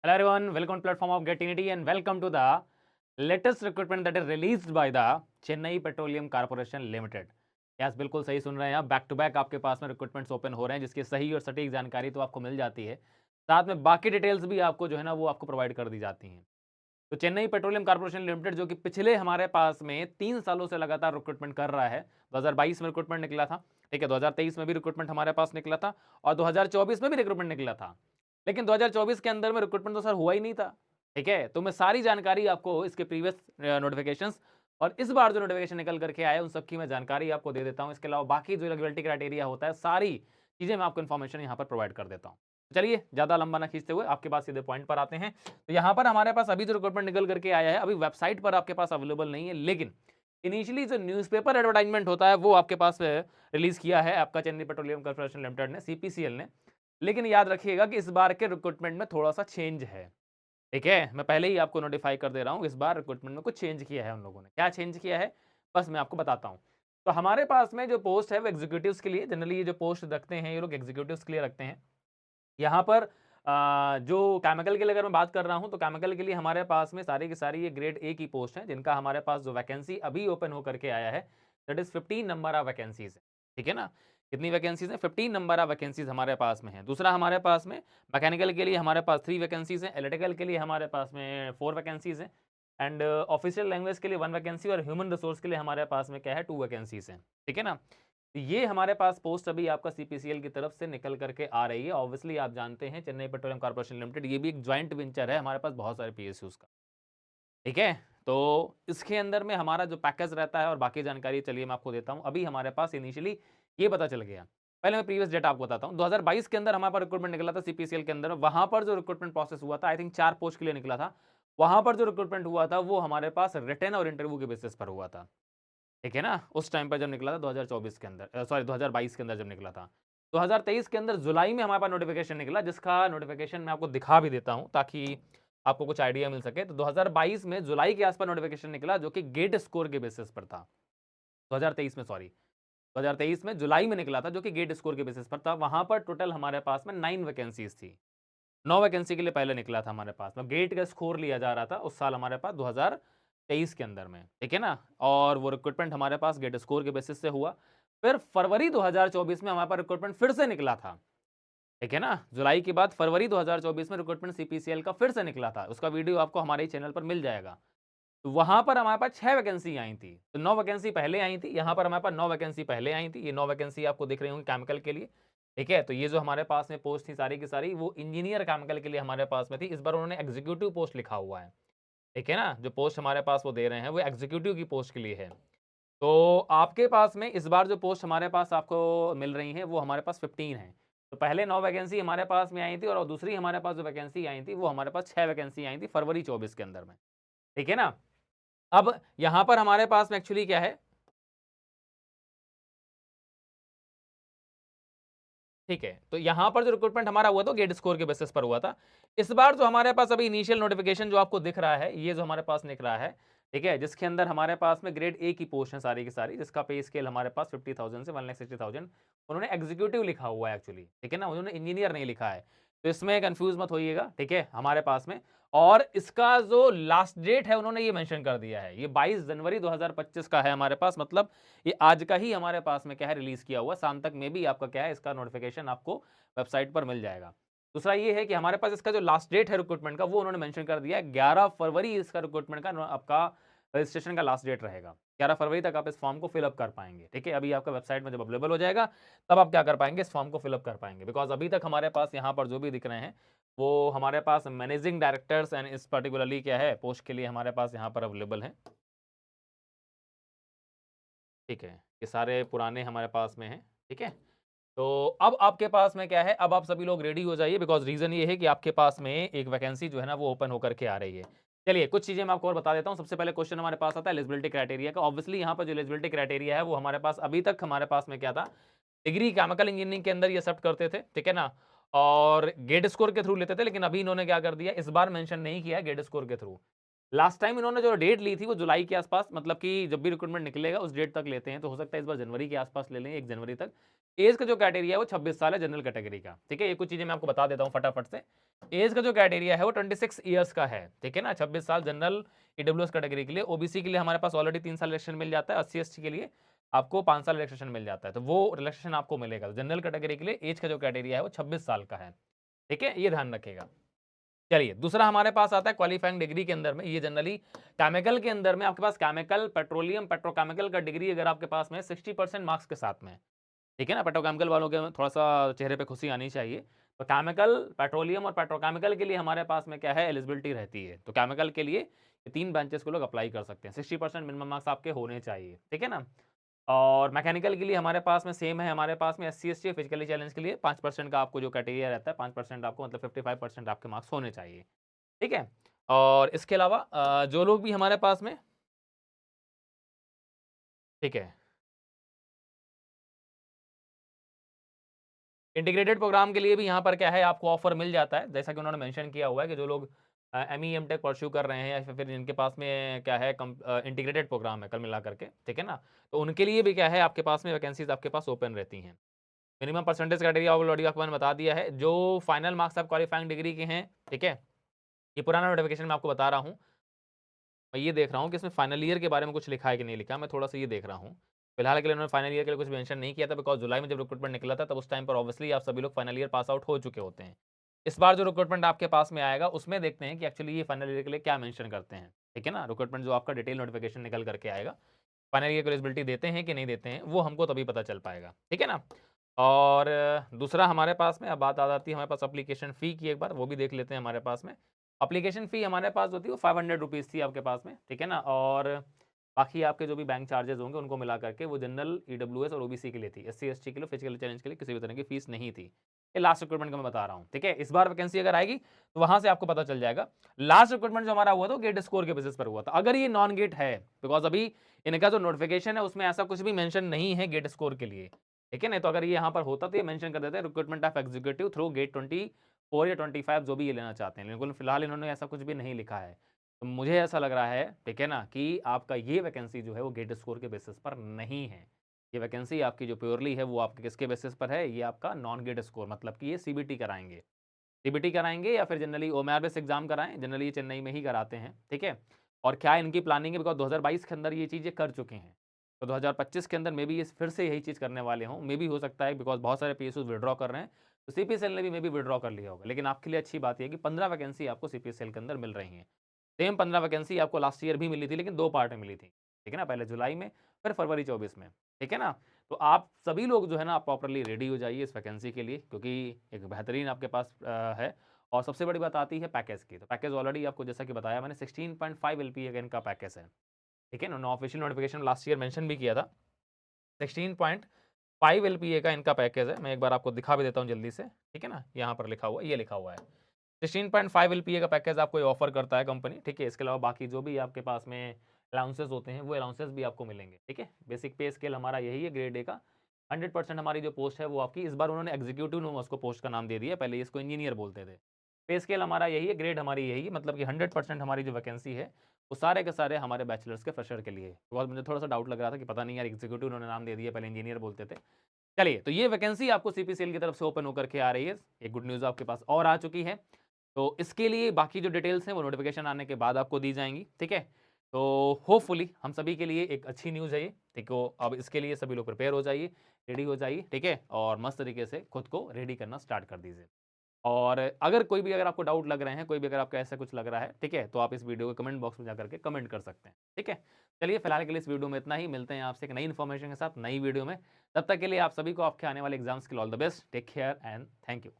Hello everyone, welcome to platform of Getinity and welcome to the latest recruitment that is released by the Chennai Petroleum Corporation Limited. Yes, बिल्कुल सही सुन रहे हैं आप। Back to back आपके पास में recruitments open हो रहे हैं, जिसकी सही और सटीक जानकारी तो आपको मिल जाती है, साथ में बाकी डिटेल्स भी आपको जो है ना वो आपको प्रोवाइड कर दी जाती हैं। तो चेन्नई पेट्रोलियम कॉर्पोरेशन लिमिटेड जो कि पिछले हमारे पास में 3 सालों से लगातार रिक्रूटमेंट कर रहा है। 2022 में रिक्रूटमेंट निकला था, ठीक है, 2023 में भी रिक्रूटमेंट हमारे पास निकला था और 2024 में भी रिक्रूटमेंट निकला था। लेकिन 2024 के अंदर में रिक्रूटमेंट तो सर हुआ ही नहीं था, ठीक है। तो मैं सारी जानकारी आपको इसके प्रीवियस नोटिफिकेशंस और इस बार जो नोटिफिकेशन निकल करके आया उन सबकी मैं जानकारी आपको दे देता हूँ। इसके अलावा बाकी जो एलिजिबिलिटी क्राइटेरिया होता है, सारी चीज़ें मैं आपको इन्फॉर्मेशन यहाँ पर प्रोवाइड कर देता हूँ। चलिए ज़्यादा लंबा ना खींचते हुए आपके पास सीधे पॉइंट पर आते हैं। तो यहाँ पर हमारे पास अभी जो रिक्रूटमेंट निकल करके आया है, अभी वेबसाइट पर आपके पास अवेलेबल नहीं है, लेकिन इनिशियली जो न्यूज़पेपर एडवर्टाइजमेंट होता है वो आपके पास रिलीज किया है आपका चेन्नई पेट्रोलियम कॉर्पोरेशन लिमिटेड ने, सीपीसीएल ने। लेकिन याद रखिएगा कि इस बार के रिक्रूटमेंट में थोड़ा सा चेंज है, ठीक है। मैं पहले ही आपको नोटिफाई कर दे रहा हूँ, इस बार रिक्रूटमेंट में कुछ चेंज किया है उन लोगों ने। क्या चेंज किया है बस मैं आपको बताता हूँ। तो हमारे पास में जो पोस्ट है वो एग्जीक्यूटिव्स के लिए, जनरली ये जो पोस्ट रखते हैं ये लोग एग्जीक्यूटिव्स के लिए रखते हैं। यहाँ पर जो केमिकल के लिए अगर मैं बात कर रहा हूँ तो केमिकल के लिए हमारे पास में सारी की सारी ये ग्रेड ए की पोस्ट है, जिनका हमारे पास जो वैकेंसी अभी ओपन होकर के आया है that is 15 number of vacancies है, ठीक है ना। कितनी वैकेंसीज है? 15 नंबर ऑफ वैकेंसीज हमारे पास में है। दूसरा हमारे पास में मैकेनिकल के लिए हमारे पास 3 वैकेंसीज है, इलेक्ट्रिकल के लिए हमारे पास में 4 वैकेंसीज है एंड ऑफिशियल लैंग्वेज के लिए 1 वैकेंसी और ह्यूमन रिसोर्स के लिए हमारे पास में क्या है 2 वैकेंसीज हैं, ठीक है ना। ये हमारे पास पोस्ट अभी आपका सीपीसीएल की तरफ से निकल करके आ रही है। ऑब्वियसली आप जानते हैं चेन्नई पेट्रोलियम कॉर्पोरेशन लिमिटेड ये भी एक ज्वाइंट वेंचर है हमारे पास बहुत सारे पीएसयूज का, ठीक है। तो इसके अंदर में हमारा जो पैकेज रहता है और बाकी जानकारी चलिए मैं आपको देता हूं। अभी हमारे पास इनिशियली ये पता चल गया, पहले मैं प्रीवियस डेटा आपको बताता हूं। 2022 के अंदर हमारे पास रिक्रूटमेंट निकला था सीपीसीएल के अंदर। वहां पर जो रिक्रूटमेंट प्रोसेस हुआ था, आई थिंक 4 पोस्ट के लिए निकला था। वहां पर जो रिक्रूटमेंट हुआ था वो हमारे पास रिटन और इंटरव्यू के बेसिस पर हुआ था, ठीक है ना। उस टाइम पर जब निकला था 2024 के अंदर, सॉरी 2022 के अंदर जब निकला था। 2023 के अंदर जुलाई में हमारे पास नोटिफिकेशन निकला, जिसका नोटिफिकेशन मैं आपको दिखा भी देता हूं ताकि आपको कुछ आइडिया मिल सके। तो 2022 में जुलाई के आसपास नोटिफिकेशन निकला जो कि गेट स्कोर के बेसिस पर था। 2023 में, सॉरी 2023 में जुलाई में निकला था जो कि गेट स्कोर के बेसिस पर था। वहां पर टोटल हमारे पास में 9 वैकेंसीज थी। 9 वैकेंसी के लिए पहले निकला था हमारे पास में। गेट का स्कोर लिया जा रहा था उस साल हमारे पास 2023 के अंदर में, ठीक है ना। और वो रिक्रूटमेंट हमारे पास गेट स्कोर के बेसिस से हुआ। फिर फरवरी 2024 में हमारे पास रिक्रूटमेंट फिर से निकला था, ठीक है ना। जुलाई के बाद फरवरी 2024 में रिक्रूटमेंट सीपीसीएल का फिर से निकला था। उसका वीडियो आपको हमारे ही चैनल पर मिल जाएगा। तो वहां पर हमारे पास 6 वैकेंसी आई थी। तो 9 वैकेंसी पहले आई थी, यहाँ पर हमारे पास 9 वैकेंसी पहले आई थी। ये 9 वैकेंसी आपको दिख रही होंगी केमिकल के लिए, ठीक है। तो ये जो हमारे पास में पोस्ट थी सारी की सारी वो इंजीनियर केमिकल के लिए हमारे पास में थी। इस बार उन्होंने एग्जीक्यूटिव पोस्ट लिखा हुआ है, ठीक है ना। जो पोस्ट हमारे पास वो दे रहे हैं वो एग्जीक्यूटिव की पोस्ट के लिए है। तो आपके पास में इस बार जो पोस्ट हमारे पास आपको मिल रही है वो हमारे पास 15 है। तो पहले 9 वैकेंसी हमारे पास में आई थी और दूसरी हमारे पास जो वैकेंसी आई थी वो हमारे पास 6 वैकेंसी आई थी फरवरी 24 के अंदर में, ठीक है ना। अब यहां पर हमारे पास में एक्चुअली क्या है, ठीक है। तो यहां पर जो रिक्रूटमेंट हमारा हुआ था गेट स्कोर के बेसिस पर हुआ था। इस बार जो हमारे पास अभी इनिशियल नोटिफिकेशन जो आपको दिख रहा है, ये जो हमारे पास निकला है, ठीक है, जिसके अंदर हमारे पास में ग्रेड ए की पोस्ट है सारी की सारी, जिसका पे स्केल हमारे पास 50,000 से 1,60,000। उन्होंने एग्जीक्यूटिव लिखा हुआ है एक्चुअली, ठीक है ना, उन्होंने इंजीनियर नहीं लिखा है। तो इसमें कंफ्यूज मत होइएगा, ठीक है, हमारे पास में। और इसका जो लास्ट डेट है उन्होंने ये मेंशन कर दिया है, ये 22 जनवरी 2025 का है हमारे पास। मतलब ये आज का ही हमारे पास में क्या है रिलीज किया हुआ। शाम तक में भी आपका क्या है इसका नोटिफिकेशन आपको वेबसाइट पर मिल जाएगा। दूसरा ये है कि हमारे पास इसका जो लास्ट डेट है रिक्रूटमेंट का वो उन्होंने मेंशन कर दिया है, 11 फरवरी इसका रिक्रूटमेंट का आपका रजिस्ट्रेशन का लास्ट डेट रहेगा। 11 फरवरी तक आप इस फॉर्म को फिलअप कर पाएंगे, ठीक है। अभी आपका वेबसाइट में जब अवेलेबल हो जाएगा तब आप क्या कर पाएंगे, इस फॉर्म को फिलअप कर पाएंगे। बिकॉज अभी तक हमारे पास यहाँ पर जो भी दिख रहे हैं वो हमारे पास मैनेजिंग डायरेक्टर्स एंड इस पर्टिकुलरली क्या है पोस्ट के लिए हमारे पास यहाँ पर अवेलेबल है, ठीक है। ये सारे पुराने हमारे पास में हैं, ठीक है। तो अब आपके पास में क्या है, अब आप सभी लोग रेडी हो जाइए, बिकॉज रीजन ये है कि आपके पास में एक वैकेंसी जो है ना वो ओपन होकर के आ रही है। चलिए कुछ चीजें मैं आपको और बता देता हूं। सबसे पहले क्वेश्चन हमारे पास आता है एलिजिबिलिटी क्राइटेरिया का। ऑब्वियसली यहाँ पर जो एलिजिबिलिटी क्राइटेरिया है वो हमारे पास अभी तक हमारे पास में क्या था, डिग्री केमिकल इंजीनियरिंग के अंदर ये एक्सेप्ट करते थे, ठीक है ना, और गेट स्कोर के थ्रू लेते थे। लेकिन अभी इन्होंने क्या कर दिया, इस बार मेंशन नहीं किया गेट स्कोर के थ्रू। लास्ट टाइम इन्होंने जो डेट ली थी वो जुलाई के आसपास, मतलब कि जब भी रिक्रूटमेंट निकलेगा उस डेट तक लेते हैं, तो हो सकता है इस बार जनवरी के आसपास ले लें, 1 जनवरी तक। एज का जो क्राइटेरिया है वो 26 साल है जनरल कैटेगरी का, ठीक है? ये कुछ चीज़ें मैं आपको बता देता हूँ फटाफट से। एज का जो क्राइटेरिया है वो 26 ईयर्स का है, ठीक है ना? 26 साल जनरल ईडब्ल्यूएस कैटेगरी के लिए। ओबीसी के लिए हमारे पास ऑलरेडी 3 साल रिलैक्सेशन मिल जाता है, एससी/एसटी के लिए आपको 5 साल रिलैक्सेशन मिल जाता है, तो वो रिलैक्सेशन आपको मिलेगा। जनरल कैटेगरी के लिए एज का जो क्राइटेरिया है वो 26 साल का है, ठीक है? ये ध्यान रखिएगा। चलिए, दूसरा हमारे पास आता है क्वालिफाइंग डिग्री के अंदर में, ये जनरली केमिकल के अंदर में आपके पास केमिकल, पेट्रोलियम, पेट्रोकेमिकल का डिग्री अगर आपके पास में 60% मार्क्स के साथ में है, ठीक है ना? पेट्रोकेमिकल वालों के थोड़ा-सा चेहरे पे खुशी आनी चाहिए। तो केमिकल, पेट्रोलियम और पेट्रोकेमिकल के लिए हमारे पास में क्या है, एलिजिबिलिटी रहती है। तो केमिकल के लिए 3 ब्रांचेस को लोग अप्लाई कर सकते हैं। 60% मिनिमम मार्क्स आपके होने चाहिए, ठीक है ना? और मैकेनिकल के लिए हमारे पास में सेम है, हमारे पास में एससी/एसटी फिजिकली चैलेंज के लिए 5% का आपको जो क्राइटेरिया रहता है, 5% आपको मतलब 55% आपके मार्क्स होने चाहिए, ठीक है? और इसके अलावा जो लोग भी हमारे पास में, ठीक है, इंटीग्रेटेड प्रोग्राम के लिए भी यहाँ पर क्या है, आपको ऑफर मिल जाता है, जैसा कि उन्होंने मेंशन किया हुआ है कि जो लोग एमई एमटेक परस्यू कर रहे हैं या फिर जिनके पास में क्या है इंटीग्रेटेड प्रोग्राम है कल मिला करके, ठीक है ना? तो उनके लिए भी क्या है, आपके पास में वैकेंसीज आपके पास ओपन रहती हैं। मिनिमम परसेंटेज क्राइटेरिया ऑलरेडी आपको मैंने बता दिया है। जो फाइनल मार्क्स आप क्वालिफाइंग डिग्री के हैं, ठीक है? ये पुराना नोटिफिकेशन मैं आपको बता रहा हूँ। मैं ये देख रहा हूँ कि इसमें फाइनल ईयर के बारे में कुछ लिखा है कि नहीं लिखा, मैं थोड़ा-सा ये देख रहा हूँ। फिलहाल के लिए उन्होंने फाइनल ईयर के लिए कुछ मेंशन नहीं किया था, बिकॉज़ जुलाई में जब रिक्रूटमेंट निकला था तब उस टाइम पर ऑब्वियसली आप सभी लोग फाइनल ईयर पास आउट हो चुके होते हैं। इस बार जो रिक्रूटमेंट आपके पास में आएगा उसमें देखते हैं कि एक्चुअली ये फाइनल ईयर के लिए क्या मेंशन करते हैं, ठीक है ना? रिक्रूटमेंट जो आपका डिटेल नोटिफिकेशन निकल करके आएगा, फाइनल ईयर को एलिजिबिलिटी देते हैं कि नहीं देते हैं, वो हमको तभी पता चल पाएगा, ठीक है ना? और दूसरा हमारे पास में अब बात आ जाती है हमारे पास एप्लीकेशन फ़ी की, एक बार वो भी देख लेते हैं हमारे पास में। एप्लीकेशन फ़ी हमारे पास होती है वो 500 रुपीज़ थी आपके पास में, ठीक है ना? और बाकी आपके जो भी बैंक चार्जेज़ होंगे उनको मिला करके वो जनरल, ईडब्ल्यूएस और ओबीसी के लिए थी। एससी/एसटी के लिए, फिजिकल चैलेंज के लिए किसी भी तरह की फ़ीस नहीं थी। ये लास्ट रिक्रूटमेंट का मैं बता रहा हूँ, ठीक है? इस बार वैकेंसी अगर आएगी तो वहाँ से आपको पता चल जाएगा। लास्ट रिक्रूटमेंट जो हमारा हुआ था वो गेट स्कोर के बेसिस पर हुआ था। अगर ये नॉन गेट है, बिकॉज़ अभी इनका जो नोटिफिकेशन है उसमें ऐसा कुछ भी मेंशन नहीं है गेट स्कोर के लिए, ठीक है ना? तो अगर ये यहाँ पर होता तो ये मेंशन कर देते हैं recruitment of executive through GATE 24 या 25 जो भी ये लेना चाहते हैं, लेकिन फिलहाल इन्होंने ऐसा कुछ भी नहीं लिखा है। तो मुझे ऐसा लग रहा है, ठीक है ना, कि आपका ये वैकेंसी जो है वो गेट स्कोर के बेसिस पर नहीं है। ये वैकेंसी आपकी जो प्योरली है वो आपके किसके बेसिस पर है, ये आपका नॉन गेट स्कोर, मतलब कि ये सीबीटी कराएँगे। सीबीटी कराएँगे या फिर जनरली ओएमआरबीएस एग्ज़ाम कराएँ, जनरली ये चेन्नई में ही कराते हैं, ठीक है? और क्या इनकी प्लानिंग है, बिकॉज़ 2022 के अंदर ये चीज़ें कर चुके हैं। तो 2025 के अंदर मेबी ये फिर से यही चीज़ करने वाले हों, मेबी हो सकता है, बिकॉज़ बहुत सारे पीएसयूज़ विथड्रॉ कर रहे हैं, तो सीपीएसएल ने भी मेबी विथड्रॉ कर लिया होगा। लेकिन आपके लिए अच्छी बात ये है कि 15 वैकेंसी आपको सीपीएसएल के अंदर मिल रही हैं। सेम 15 वैकेंसी आपको लास्ट ईयर भी मिली थी, लेकिन 2 पार्ट में मिली थी, ठीक है ना? पहले जुलाई में, फिर फरवरी 24 में, ठीक है ना? तो आप सभी लोग जो है ना, आप प्रॉपर्ली रेडी हो जाइए इस वैकेंसी के लिए, क्योंकि एक बेहतरीन आपके पास है। और सबसे बड़ी बात आती है पैकेज की, तो पैकेज ऑलरेडी आपको जैसा कि बताया मैंने 16.5 एलपीए का इनका पैकेज है, ठीक है ना? Official notification last year mention भी किया था। 16.5 एलपीए का इनका पैकेज है। मैं एक बार आपको दिखा भी देता हूँ जल्दी से, ठीक है ना? यहाँ पर लिखा हुआ है, ये लिखा हुआ है। 16.5 एलपीए का पैकेज आपको ये ऑफर करता है कंपनी, ठीक है? इसके अलावा बाकी जो भी आपके पास में अलाउंसेस होते हैं, वो अलाउंसेस भी आपको मिलेंगे, ठीक है? बेसिक पे स्केल हमारा यही है ग्रेड ए का। 100% हमारी जो पोस्ट है वो आपकी, इस बार उन्होंने एग्जीक्यूटिव में उसको पोस्ट का नाम दे दिया, पहले इसको इंजीनियर बोलते थे। पे स्केल हमारा यही है, ग्रेड हमारी यही है, मतलब कि 100% हमारी जो वैकेंसी है वो सारे के सारे हमारे बैचलर्स के फ्रेशर के लिए है। बिकॉज़ मुझे थोड़ा-सा डाउट लग रहा था कि पता नहीं यार, एग्जीक्यूटिव उन्होंने नाम दे दिया, पहले इंजीनियर बोलते थे। चलिए, तो ये वैकेंसी आपको सीपीसीएल की तरफ से ओपन होकर के आ रही है। एक गुड न्यूज़ आपके पास और आ चुकी है। तो इसके लिए बाकी जो डिटेल्स हैं वो नोटिफ़िकेशन आने के बाद आपको दी जाएँगी, ठीक है? तो होपफुली हम सभी के लिए एक अच्छी न्यूज़ है ये, ठीक हो? अब इसके लिए सभी लोग प्रिपेयर हो जाइए, रेडी हो जाइए, ठीक है? और मस्त तरीके से खुद को रेडी करना स्टार्ट कर दीजिए। और अगर कोई भी, अगर आपको डाउट लग रहे हैं, कोई भी अगर आपको ऐसा कुछ लग रहा है, ठीक है? तो आप इस वीडियो के कमेंट बॉक्स में जाकर के कमेंट कर सकते हैं, ठीक है? चलिए, फिलहाल के लिए इस वीडियो में इतना ही। मिलते हैं आपसे एक नई इन्फॉर्मेशन के साथ नई वीडियो में। तब तक के लिए आप सभी को आपके आने वाले एग्ज़ाम्स के लिए all the best. Take care and thank you.